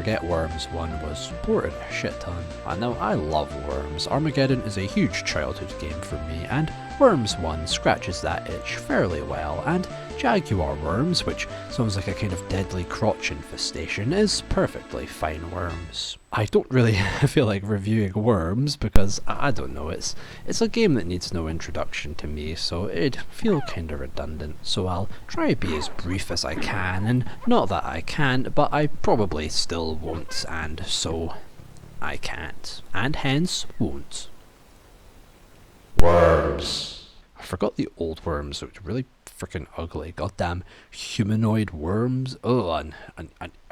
forget Worms 1 was ported a shit ton. I know I love Worms. Armageddon is a huge childhood game for me, and Worms 1 scratches that itch fairly well, and Jaguar Worms, which sounds like a kind of deadly crotch infestation, is perfectly fine Worms. I don't really feel like reviewing Worms because, I don't know, it's a game that needs no introduction to me, so it'd feel kinda redundant. So I'll try to be as brief as I can, and not that I can't, but I probably still won't, and so I can't, and hence won't. Worms. I forgot the old worms looked really freaking ugly. Goddamn humanoid worms. Oh, an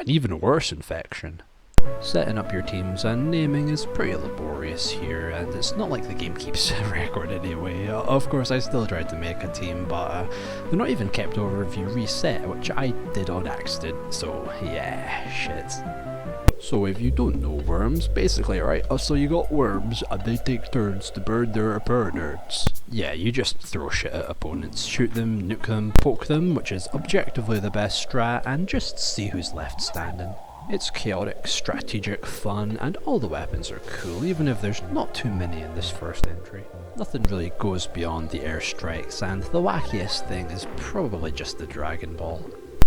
even worse infection. Setting up your teams and naming is pretty laborious here, and it's not like the game keeps record anyway. Of course, I still tried to make a team, but they're not even kept over if you reset, which I did on accident, so yeah, shit. So if you don't know worms, basically, right, so you got worms and they take turns to burn their opponents. Yeah, you just throw shit at opponents, shoot them, nuke them, poke them, which is objectively the best strat, and just see who's left standing. It's chaotic, strategic, fun, and all the weapons are cool, even if there's not too many in this first entry. Nothing really goes beyond the airstrikes, and the wackiest thing is probably just the Dragon Ball.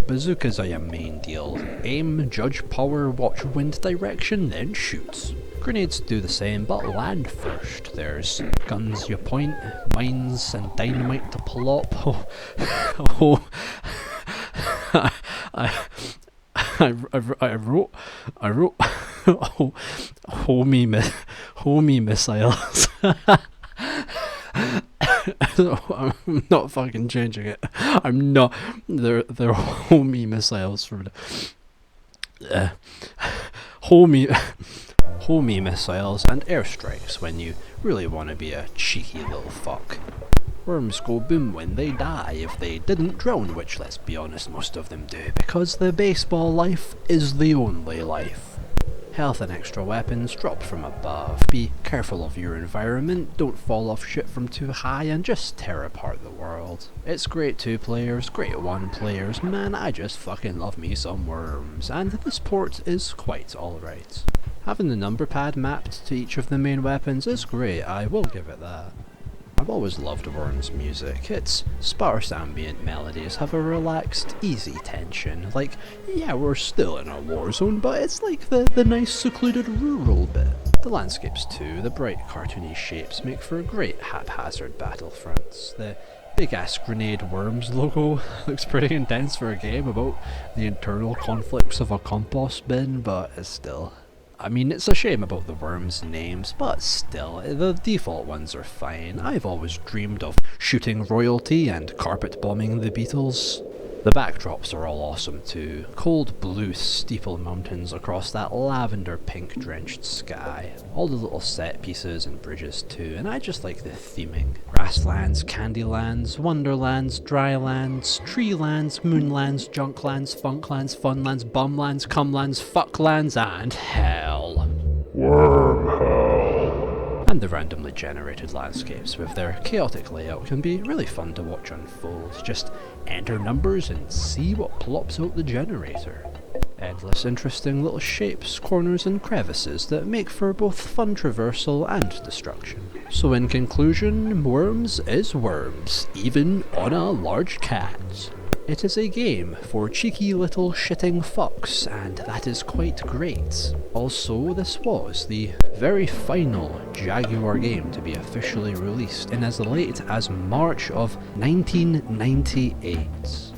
Bazookas are your main deal. Aim, judge power, watch wind direction, then shoot. Grenades do the same, but land first. There's guns you point, mines, and dynamite to plop. I wrote homie missiles. I'm not fucking changing it. I'm not. They're homie missiles from homie missiles and airstrikes when you really want to be a cheeky little fuck. Worms go boom when they die if they didn't drown, which, let's be honest, most of them do, because the baseball life is the only life. Health and extra weapons drop from above. Be careful of your environment, don't fall off shit from too high, and just tear apart the world. It's great 2 players, great 1 players, man, I just fucking love me some Worms, and this port is quite alright. Having the number pad mapped to each of the main weapons is great, I will give it that. I've always loved Worms music. Its sparse ambient melodies have a relaxed, easy tension. Like, yeah, we're still in a war zone, but it's like the nice secluded rural bit. The landscapes too, the bright cartoony shapes make for great haphazard battlefronts. The big-ass grenade Worms logo looks pretty intense for a game about the internal conflicts of a compost bin, but it's still... I mean, it's a shame about the Worms names, but still, the default ones are fine. I've always dreamed of shooting royalty and carpet bombing the Beatles. The backdrops are all awesome too. Cold blue steeple mountains across that lavender pink drenched sky. All the little set pieces and bridges too, and I just like the theming. Grasslands, candylands, wonderlands, drylands, treelands, moonlands, junklands, funklands, funlands, bumlands, cumlands, fucklands, and hell. Wormhell. And the randomly generated landscapes with their chaotic layout can be really fun to watch unfold. Just enter numbers and see what plops out the generator. Endless interesting little shapes, corners and crevices that make for both fun traversal and destruction. So in conclusion, Worms is Worms, even on a large cat. It is a game for cheeky little shitting fucks, and that is quite great. Also, this was the very final Jaguar game to be officially released in as late as March of 1998.